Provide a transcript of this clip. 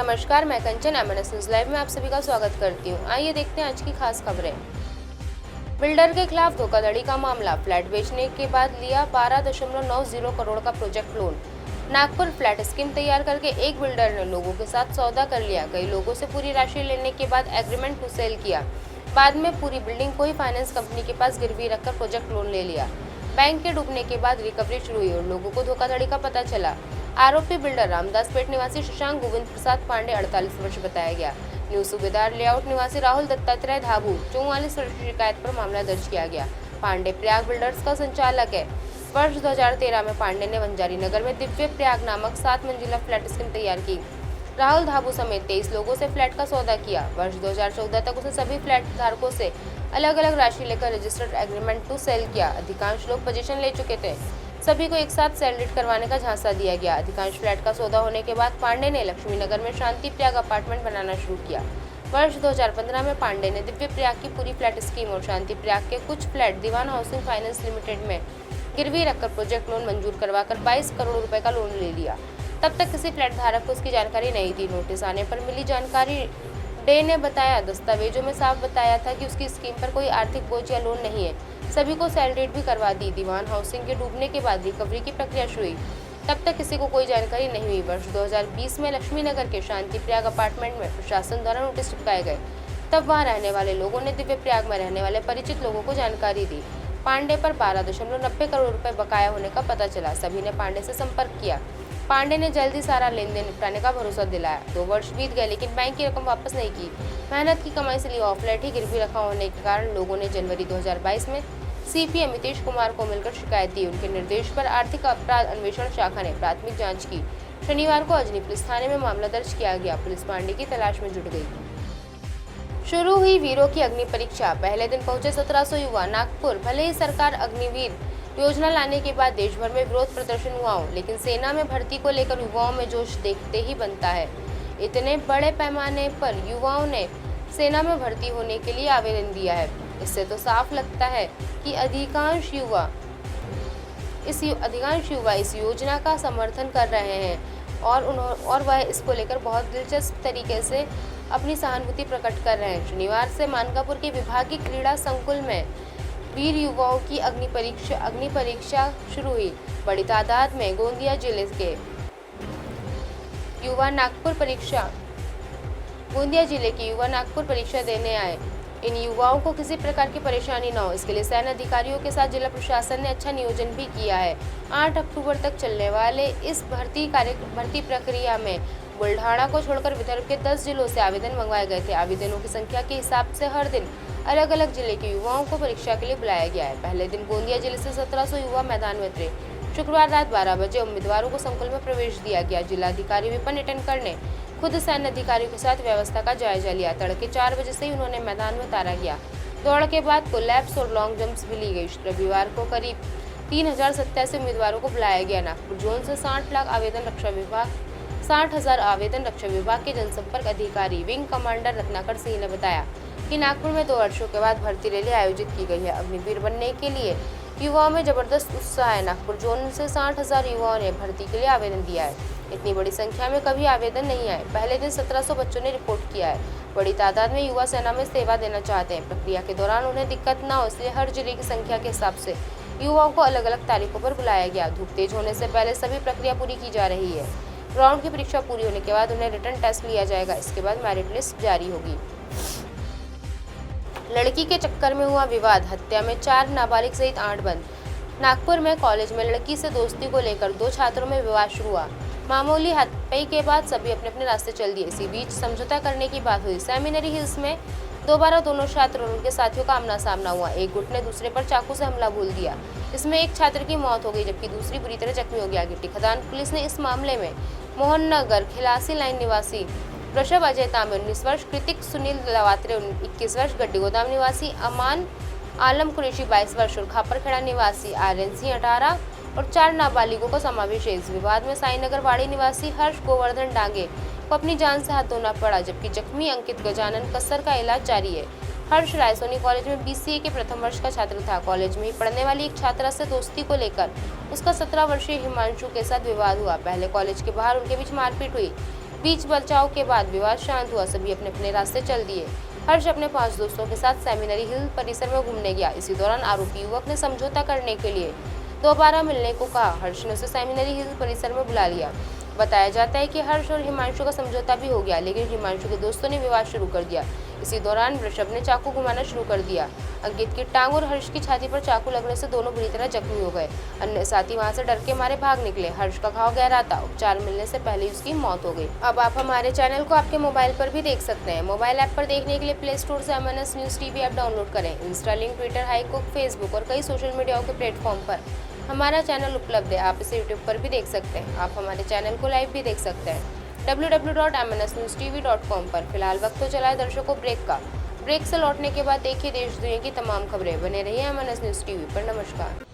नमस्कार, मैं कंचन MNS news live में आप सभी का स्वागत करती हूँ। आइए देखते हैं आज की खास खबरें। बिल्डर के खिलाफ धोखाधड़ी का मामला, फ्लैट बेचने के बाद लिया 12.90 करोड़ का project loan. Nagpur flat scheme तैयार करके एक बिल्डर ने लोगों के साथ सौदा कर लिया। कई लोगों से पूरी राशि लेने के बाद एग्रीमेंट टू सेल किया। बाद में पूरी बिल्डिंग को ही फाइनेंस कंपनी के पास गिरवी रखकर प्रोजेक्ट लोन ले लिया। बैंक के डूबने के बाद रिकवरी शुरू हुई और लोगों को धोखाधड़ी का पता चला। आरोपी बिल्डर रामदासपेट निवासी शशांक गोविंद प्रसाद पांडे 48 वर्ष बताया गया। न्यू सूबेदार लेआउट निवासी राहुल दत्तात्रेय धाबू 44 वर्ष की शिकायत पर मामला दर्ज किया गया। पांडे प्रयाग बिल्डर्स का संचालक है। वर्ष 2013 में पांडे ने बंजारी नगर में दिव्य प्रयाग नामक 7 मंजिला फ्लैट स्कीम तैयार की। राहुल धाबू समेत 23 लोगों से फ्लैट का सौदा किया। वर्ष 2014 तक उसने सभी फ्लैट धारकों से अलग अलग राशि लेकर रजिस्टर्ड एग्रीमेंट टू सेल किया। अधिकांश लोग पोजीशन ले चुके थे। सभी को एक साथ सेल डीड करवाने का झांसा दिया गया। अधिकांश फ्लैट का सौदा होने के बाद पांडे ने लक्ष्मी नगर में शांति प्रयाग अपार्टमेंट बनाना शुरू किया। वर्ष 2015 में पांडे ने दिव्य प्रयाग की पूरी फ्लैट स्कीम और शांति प्रयाग के कुछ फ्लैट दीवान हाउसिंग फाइनेंस लिमिटेड में गिरवी रखकर प्रोजेक्ट लोन मंजूर करवाकर 22 करोड़ रुपए का लोन ले लिया। तब तक किसी फ्लैट धारक को इसकी जानकारी नहीं थी। नोटिस आने पर मिली जानकारी डे ने बताया, दस्तावेजों में साफ बताया था कि उसकी स्कीम पर कोई आर्थिक बोझ या लोन नहीं है। सभी को सेल डीड भी करवा दी। दीवान हाउसिंग के डूबने के बाद रिकवरी की प्रक्रिया शुरू हुई। तब तक किसी को कोई जानकारी नहीं हुई। वर्ष 2020 में लक्ष्मी नगर के शांति प्रयाग अपार्टमेंट में प्रशासन द्वारा नोटिस चिपकाए गए। तब वहां रहने वाले लोगों ने दिव्य प्रयाग में रहने वाले परिचित लोगों को जानकारी दी। पांडे पर 12.90 करोड़ रुपए बकाया होने का पता चला। सभी ने पांडे से संपर्क किया। पांडे ने जल्दी सारा लेन देन निपटाने का भरोसा दिलाया। 2 वर्ष बीत गए लेकिन बैंक की रकम वापस नहीं की। मेहनत की कमाई से लिया हुआ फ्लैट ही गिरवी रखा होने के कारण लोगों ने जनवरी 2022 में सीपी अमितेश कुमार को मिलकर शिकायत दी। उनके निर्देश पर आर्थिक अपराध अन्वेषण शाखा ने प्राथमिक जांच की। शनिवार को अजनी पुलिस थाने में मामला दर्ज किया गया। पुलिस पांडे की तलाश में जुट गई। शुरू हुई वीरों की अग्नि परीक्षा। पहले दिन पहुंचे 1700 युवा नागपुर। भले ही सरकार अग्निवीर योजना लाने के बाद देश भर में विरोध प्रदर्शन हुआ हो, लेकिन सेना में भर्ती को लेकर युवाओं में जोश देखते ही बनता है। इतने बड़े पैमाने पर युवाओं ने सेना में भर्ती होने के लिए आवेदन दिया है। इससे तो साफ लगता है कि अधिकांश युवा इस योजना का समर्थन कर रहे हैं और वह इसको लेकर बहुत दिलचस्प तरीके से अपनी सहानुभूति प्रकट कर रहे हैं। शनिवार से मानकापुर के विभागीय क्रीड़ा संकुल में वीर युवाओं की अग्नि परीक्षा शुरू हुई। बड़ी तादाद में गोंदिया जिले के युवा नागपुर परीक्षा देने आए। इन युवाओं को किसी प्रकार की परेशानी न हो, इसके लिए सैन्य अधिकारियों के साथ जिला प्रशासन ने अच्छा नियोजन भी किया है। 8 अक्टूबर तक चलने वाले इस भर्ती प्रक्रिया में बुल्ढाना को छोड़कर विदर्भ के 10 जिलों से आवेदन मंगवाए गए थे। आवेदनों की संख्या के हिसाब से हर दिन अलग अलग जिले के युवाओं को परीक्षा के लिए बुलाया गया है। पहले दिन गोंदिया जिले से 1700 युवा मैदान में थे। शुक्रवार रात 12 बजे उम्मीदवारों को संकुल में प्रवेश दिया गया। जिलाधिकारी विपिन ईटनकर ने खुद सैन्य अधिकारियों के साथ व्यवस्था का जायजा लिया। तड़के 4 बजे से ही उन्होंने मैदान में उतारा गया। दौड़ के बाद कोलैप्स और लॉन्ग जंप्स भी ली गई। रविवार को करीब 3087 उम्मीदवारों को बुलाया गया। नागपुर जोन से 60,000 आवेदन रक्षा विभाग के जनसंपर्क अधिकारी विंग कमांडर रत्नाकर सिंह ने बताया कि नागपुर में 2 वर्षों के बाद भर्ती रैली आयोजित की गई है। अग्निवीर बनने के लिए युवाओं में जबरदस्त उत्साह है। नागपुर जोन से 60,000 युवाओं ने भर्ती के लिए आवेदन दिया है। इतनी बड़ी संख्या में कभी आवेदन नहीं आए। पहले दिन 1700 बच्चों ने रिपोर्ट किया है। बड़ी तादाद में युवा सेना में सेवा देना चाहते हैं। प्रक्रिया के दौरान उन्हें दिक्कत न हो, इसलिए हर जिले की संख्या के हिसाब से युवाओं को अलग अलग तारीखों पर बुलाया गया। धूप तेज होने से पहले सभी प्रक्रिया पूरी की जा रही है। ग्राउंड की परीक्षा पूरी होने के बाद उन्हें रिटर्न टेस्ट लिया जाएगा। इसके बाद मेरिट लिस्ट जारी होगी। लड़की के चक्कर में हुआ विवाद, हत्या में 4 नाबालिग सहित 8 बंद। नागपुर में कॉलेज में लड़की से दोस्ती को लेकर 2 छात्रों में विवाद शुरू हुआ। मामूली हाथापाई के बाद सभी अपने अपने रास्ते चल दिए। इसी बीच समझौता करने की बात हुई। सेमिनरी हिल्स में दोबारा दोनों छात्र और उनके साथियों का आमना सामना हुआ। एक गुट ने दूसरे पर चाकू से हमला बोल दिया। इसमें एक छात्र की मौत हो गई जबकि दूसरी बुरी तरह जख्मी हो गया। गिट्टी खदान पुलिस ने इस मामले में मोहन नगर खिलासी लाइन निवासी वृषभ अजय तांबे 19 वर्ष, कृतिक सुनील लवात्रे 21 वर्ष, गड्डी गोदाम निवासी अमान आलम कुरैशी 22 वर्ष और खापरखेड़ा निवासी आर्यन सिंह 18 और 4 नाबालिगों का समावेश है। इस विवाद में साईनगर वाड़ी निवासी हर्ष गोवर्धन डांगे को अपनी जान से हाथ धोना पड़ा, जबकि जख्मी अंकित गजानन कस्सर का इलाज जारी है। हर्ष रायसोनी कॉलेज में बीसीए के प्रथम वर्ष का छात्र था। कॉलेज में ही पढ़ने वाली एक छात्रा से दोस्ती को लेकर उसका 17 वर्षीय हिमांशु के साथ विवाद हुआ। पहले कॉलेज के बाहर उनके बीच मारपीट हुई। बीच बचाव के बाद विवाद शांत हुआ, सभी अपने अपने रास्ते चल दिए। हर्ष अपने 5 दोस्तों के साथ सेमिनरी हिल परिसर में घूमने गया। इसी दौरान आरोपी युवक ने समझौता करने के लिए दोबारा मिलने को कहा। हर्ष ने उसे सेमिनरी हिल परिसर में बुला लिया। बताया जाता है कि हर्ष और हिमांशु का समझौता भी हो गया, लेकिन हिमांशु के दोस्तों ने विवाद शुरू कर दिया। इसी दौरान ऋषभ ने चाकू घुमाना शुरू कर दिया। अंकित की टांग और हर्ष की छाती पर चाकू लगने से दोनों बुरी तरह जख्मी हो गए। अन्य साथी वहां से डर के मारे भाग निकले। हर्ष का घाव गहरा था, उपचार मिलने से पहले ही उसकी मौत हो गई। अब आप हमारे चैनल को आपके मोबाइल पर भी देख सकते हैं। मोबाइल ऐप पर देखने के लिए प्ले स्टोर से MNS news TV app download करें। इंस्टा लिंक, ट्विटर, हाईकुक, फेसबुक और कई सोशल मीडिया के प्लेटफॉर्म पर हमारा चैनल उपलब्ध है। आप इसे यूट्यूब पर भी देख सकते हैं। आप हमारे चैनल को लाइव भी देख सकते हैं www.mnsnewstv.com पर। फिलहाल वक्त तो चला है दर्शकों ब्रेक का। ब्रेक से लौटने के बाद देखिए देश दुनिया की तमाम खबरें। बने रहिए MNS न्यूज टीवी पर। नमस्कार।